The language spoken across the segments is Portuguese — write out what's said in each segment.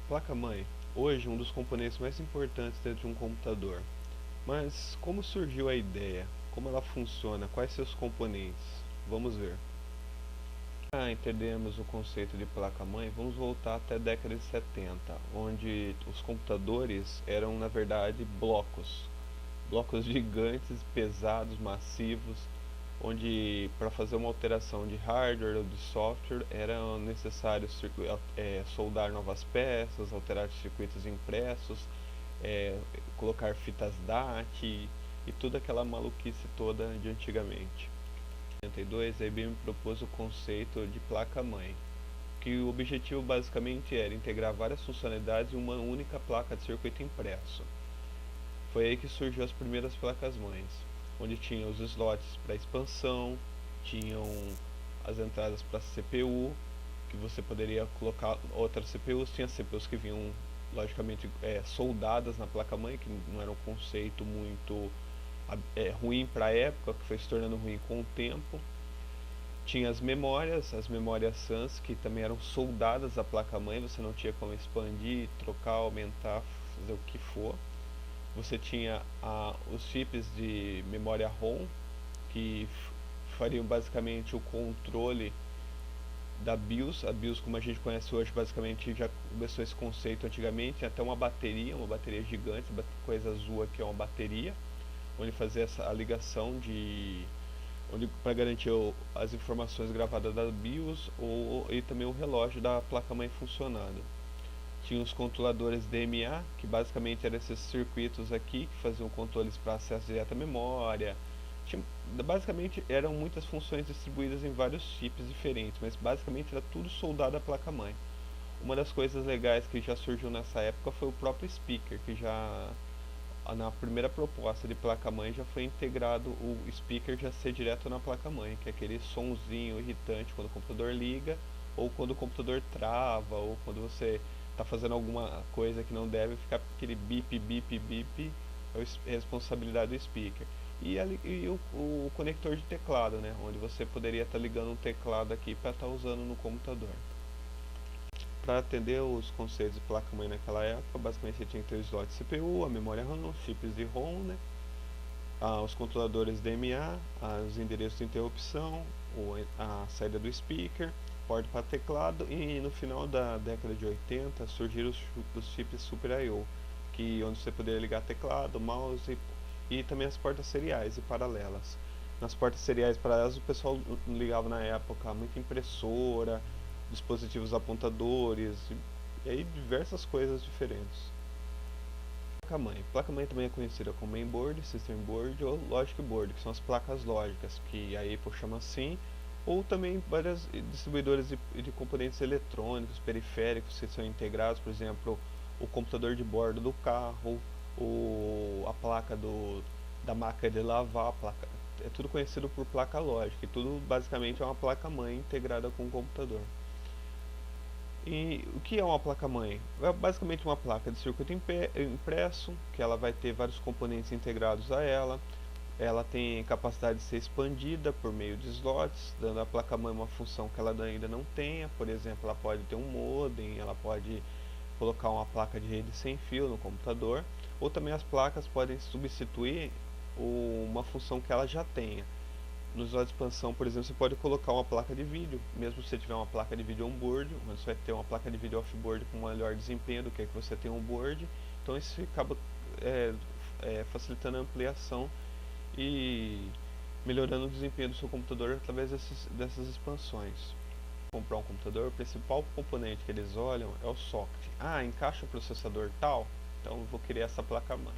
Placa-mãe, hoje um dos componentes mais importantes dentro de um computador. Mas como surgiu a ideia? Como ela funciona? Quais seus componentes? Vamos ver. Para entendermos o conceito de placa-mãe, vamos voltar até a década de 70, onde os computadores eram na verdade blocos. Blocos gigantes, pesados, massivos, onde para fazer uma alteração de hardware ou de software era necessário soldar novas peças, alterar circuitos impressos, colocar fitas DAT e toda aquela maluquice toda de antigamente. Em 1982, a IBM propôs o conceito de placa-mãe, que o objetivo basicamente era integrar várias funcionalidades em uma única placa de circuito impresso. Foi aí que surgiu as primeiras placas-mães, onde tinham os slots para expansão, tinham as entradas para CPU, que você poderia colocar outras CPUs, tinha CPUs que vinham logicamente soldadas na placa-mãe, que não era um conceito muito ruim para a época, que foi se tornando ruim com o tempo. Tinha as memórias SANs, que também eram soldadas à placa-mãe, você não tinha como expandir, trocar, aumentar, fazer o que for. Você tinha os chips de memória ROM, que fariam basicamente o controle da BIOS. A BIOS, como a gente conhece hoje, basicamente já começou esse conceito antigamente. Tinha até uma bateria gigante, coisa azul aqui é uma bateria, onde fazia a ligação para garantir as informações gravadas da BIOS e também o relógio da placa-mãe funcionando. Tinha os controladores DMA, que basicamente eram esses circuitos aqui que faziam controles para acesso direto à memória. Basicamente eram muitas funções distribuídas em vários chips diferentes, mas basicamente era tudo soldado à placa-mãe. Uma das coisas legais que já surgiu nessa época foi o próprio speaker, que já na primeira proposta de placa-mãe já foi integrado o speaker já ser direto na placa-mãe, que é aquele sonzinho irritante quando o computador liga, ou quando o computador trava, ou quando você está fazendo alguma coisa que não deve, ficar aquele bip, bip, bip, é responsabilidade do speaker. E o conector de teclado, né, onde você poderia estar ligando um teclado aqui para estar usando no computador. Para atender os conceitos de placa-mãe naquela época, basicamente você tinha que ter o slot de CPU, a memória RAM, chips de ROM, né, os controladores DMA, os endereços de interrupção, a saída do speaker, porta para teclado, e no final da década de 80 surgiram os chips Super I/O, onde você poderia ligar teclado, mouse e também as portas seriais e paralelas. Nas portas seriais e paralelas o pessoal ligava na época muita impressora, dispositivos apontadores e aí diversas coisas diferentes. Placa-mãe também é conhecida como mainboard, system board ou logic board, que são as placas lógicas, que a Apple chama assim, ou também vários distribuidores de componentes eletrônicos, periféricos que são integrados, por exemplo, o computador de bordo do carro, a placa da máquina de lavar, é tudo conhecido por placa lógica, e tudo basicamente é uma placa-mãe integrada com o computador. E o que é uma placa-mãe? É basicamente uma placa de circuito impresso, que ela vai ter vários componentes integrados a ela. Ela tem capacidade de ser expandida por meio de slots, dando à placa-mãe uma função que ela ainda não tenha. Por exemplo, ela pode ter um modem, ela pode colocar uma placa de rede sem fio no computador, ou também as placas podem substituir uma função que ela já tenha. No slot de expansão, por exemplo, você pode colocar uma placa de vídeo, mesmo se você tiver uma placa de vídeo on-board, onde você vai ter uma placa de vídeo off-board com melhor desempenho do que você tem on-board. Então isso acaba facilitando a ampliação e melhorando o desempenho do seu computador através dessas expansões. Comprar um computador, o principal componente que eles olham é o socket. Encaixa o processador tal, então eu vou criar essa placa-mãe.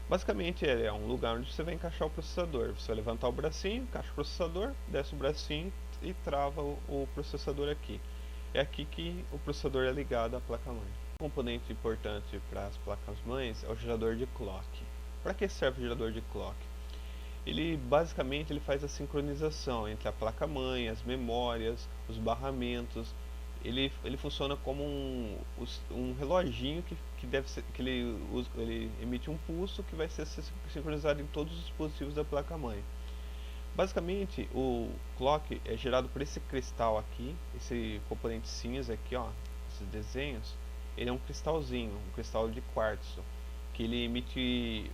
Basicamente é um lugar onde você vai encaixar o processador. Você vai levantar o bracinho, encaixa o processador, desce o bracinho e trava o processador aqui. É aqui que o processador é ligado à placa-mãe. Um componente importante para as placas-mães é o gerador de clock. Para que serve o gerador de clock? Ele basicamente faz a sincronização entre a placa-mãe, as memórias, os barramentos. Ele funciona como um reloginho que deve ser, ele emite um pulso que vai ser sincronizado em todos os dispositivos da placa-mãe. Basicamente, o clock é gerado por esse cristal aqui, esse componente cinza aqui, ó, esses desenhos, ele é um cristalzinho, um cristal de quartzo, que ele emite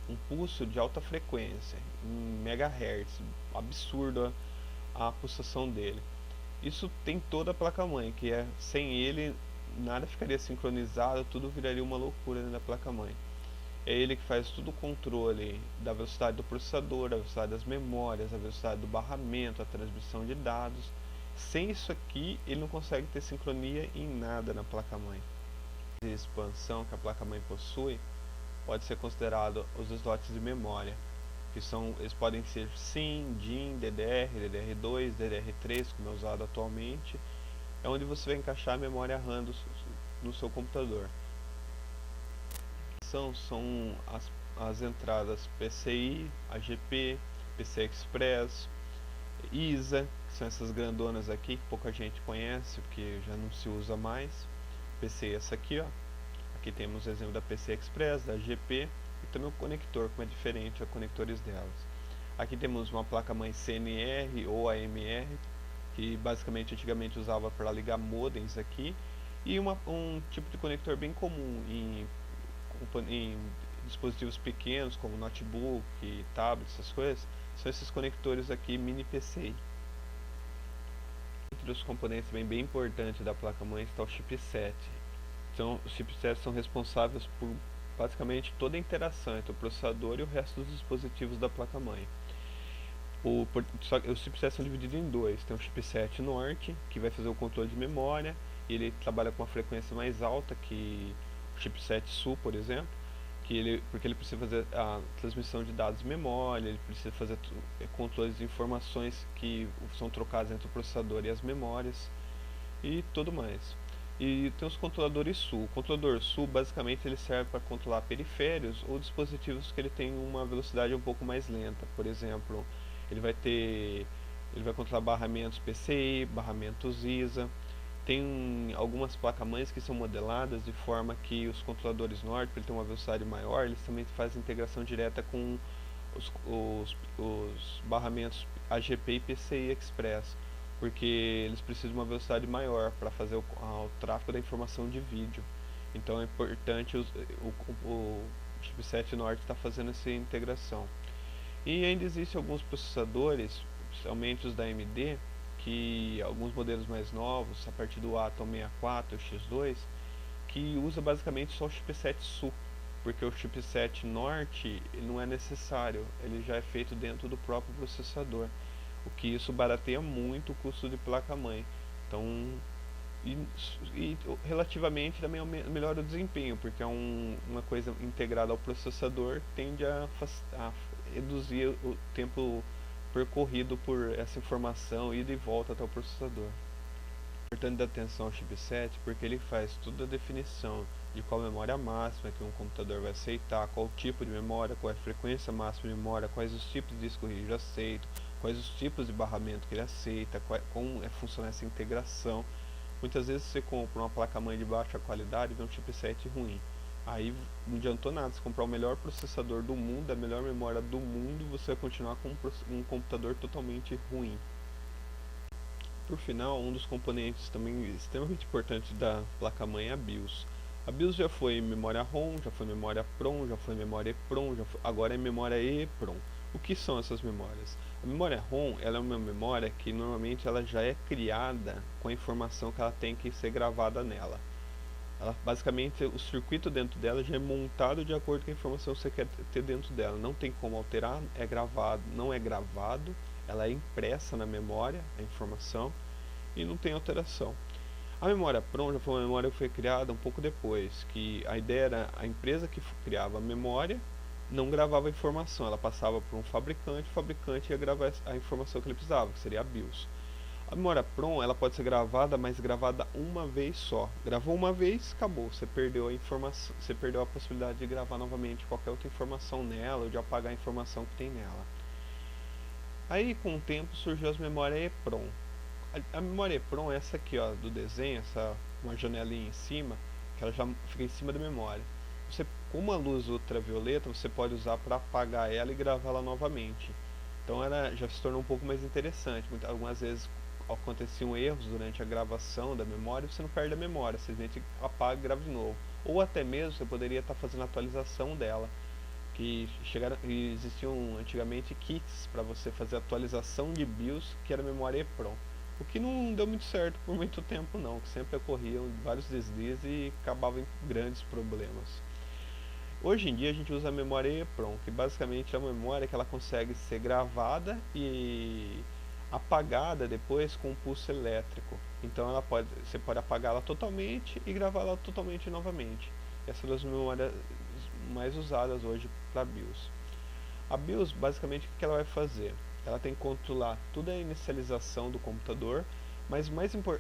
um pulso de alta frequência, em megahertz, absurdo a pulsação dele. Isso tem toda a placa-mãe, que sem ele nada ficaria sincronizado, tudo viraria uma loucura dentro da placa-mãe. É ele que faz todo o controle da velocidade do processador, a velocidade das memórias, a velocidade do barramento, a transmissão de dados. Sem isso aqui, ele não consegue ter sincronia em nada na placa-mãe. A expansão que a placa-mãe possui pode ser considerado os slots de memória, que eles podem ser SIM, DIM, DDR, DDR2, DDR3, como é usado atualmente. É onde você vai encaixar a memória RAM no seu computador. São as entradas PCI, AGP, PCI Express, ISA, que são essas grandonas aqui que pouca gente conhece, porque já não se usa mais. PCI essa aqui, ó. Aqui temos o exemplo da PCI Express, da AGP e também o conector, como é diferente os conectores delas. Aqui temos uma placa-mãe CNR ou AMR, que basicamente antigamente usava para ligar modems aqui, e um tipo de conector bem comum em dispositivos pequenos como notebook, tablet, essas coisas, são esses conectores aqui mini PCI. Entre os componentes bem importantes da placa-mãe está o chipset. Então, os chipsets são responsáveis por basicamente toda a interação entre o processador e o resto dos dispositivos da placa-mãe. Os chipsets são divididos em dois. Tem o chipset norte, que vai fazer o controle de memória, e ele trabalha com uma frequência mais alta que o chipset sul, por exemplo, porque ele precisa fazer a transmissão de dados de memória, ele precisa fazer controles de informações que são trocadas entre o processador e as memórias, e tudo mais. E tem os controladores SU. O controlador SU basicamente ele serve para controlar periféricos ou dispositivos que ele tem uma velocidade um pouco mais lenta. Por exemplo, ele vai controlar barramentos PCI, barramentos ISA. Tem algumas placas-mães que são modeladas de forma que os controladores norte, para ele ter uma velocidade maior, eles também fazem integração direta com os barramentos AGP e PCI Express, porque eles precisam de uma velocidade maior para fazer o tráfego da informação de vídeo. Então é importante o chipset norte estar fazendo essa integração. E ainda existem alguns processadores, principalmente os da AMD, que alguns modelos mais novos, a partir do Atom 64 X2, que usa basicamente só o chipset SU, porque o chipset norte ele não é necessário, ele já é feito dentro do próprio processador, o que isso barateia muito o custo de placa-mãe. Então, e relativamente também melhora o desempenho, porque é uma coisa integrada ao processador, tende a reduzir o tempo percorrido por essa informação, ida e volta até o processador. É importante dar atenção ao chipset porque ele faz toda a definição de qual memória máxima que um computador vai aceitar, qual tipo de memória, qual é a frequência máxima de memória, quais os tipos de disco rígido aceito, quais os tipos de barramento que ele aceita, como funciona essa integração. Muitas vezes você compra uma placa-mãe de baixa qualidade e vê um chipset ruim. Aí não adiantou nada, se comprar o melhor processador do mundo, a melhor memória do mundo, você vai continuar com um computador totalmente ruim. Por final, um dos componentes também extremamente importantes da placa-mãe é a BIOS. A BIOS já foi memória ROM, já foi memória PROM, já foi memória EPROM, agora é memória EEPROM. O que são essas memórias? A memória ROM ela é uma memória que normalmente ela já é criada com a informação que ela tem que ser gravada nela. Basicamente, o circuito dentro dela já é montado de acordo com a informação que você quer ter dentro dela. Não tem como alterar, é gravado, não é gravado, ela é impressa na memória, a informação, e não tem alteração. A memória PROM já foi uma memória que foi criada um pouco depois, que a ideia era a empresa que criava a memória não gravava a informação, ela passava por um fabricante, o fabricante ia gravar a informação que ele precisava, que seria a BIOS. A memória PROM ela pode ser gravada, mas gravada uma vez só. Gravou uma vez, acabou. Você perdeu a informação, você perdeu a possibilidade de gravar novamente qualquer outra informação nela ou de apagar a informação que tem nela. Aí com o tempo surgiu as memórias EPROM. A memória EPROM é essa aqui, ó, do desenho, uma janelinha em cima, que ela já fica em cima da memória. Com uma luz ultravioleta, você pode usar para apagar ela e gravá-la novamente. Então ela já se tornou um pouco mais interessante. Algumas vezes aconteciam erros durante a gravação da memória, você não perde a memória, simplesmente apaga e grava de novo. Ou até mesmo você poderia estar fazendo a atualização dela, que existiam antigamente kits para você fazer atualização de BIOS, que era memória EEPROM. O que não deu muito certo por muito tempo não, que sempre ocorriam vários deslizes e acabavam em grandes problemas. Hoje em dia a gente usa a memória EEPROM, que basicamente é uma memória que ela consegue ser gravada e apagada depois com um pulso elétrico. Então você pode apagá-la totalmente e gravá-la totalmente novamente. Essas são as memórias mais usadas hoje para BIOS. A BIOS, basicamente, o que ela vai fazer? Ela tem que controlar toda a inicialização do computador, mas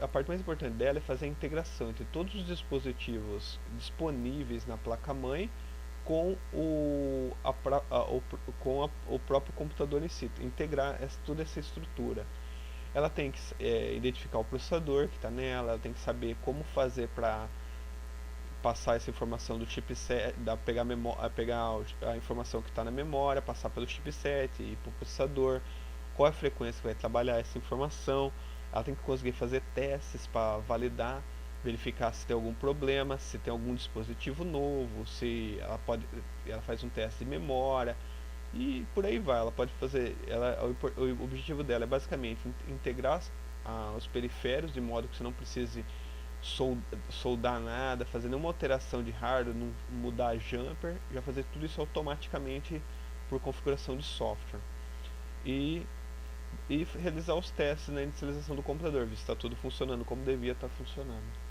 a parte mais importante dela é fazer a integração entre todos os dispositivos disponíveis na placa-mãe com o próprio computador em si, integrar toda essa estrutura. Ela tem que identificar o processador que está nela, ela tem que saber como fazer para passar essa informação do chipset, pegar a informação que está na memória, passar pelo chipset e para o processador, qual é a frequência que vai trabalhar essa informação. Ela tem que conseguir fazer testes para validar, verificar se tem algum problema, se tem algum dispositivo novo, se ela faz um teste de memória e por aí vai. Ela pode fazer, o objetivo dela é basicamente integrar os periféricos de modo que você não precise soldar nada, fazer nenhuma alteração de hardware, não mudar jumper, já fazer tudo isso automaticamente por configuração de software. E realizar os testes na inicialização do computador, ver se está tudo funcionando como devia estar funcionando.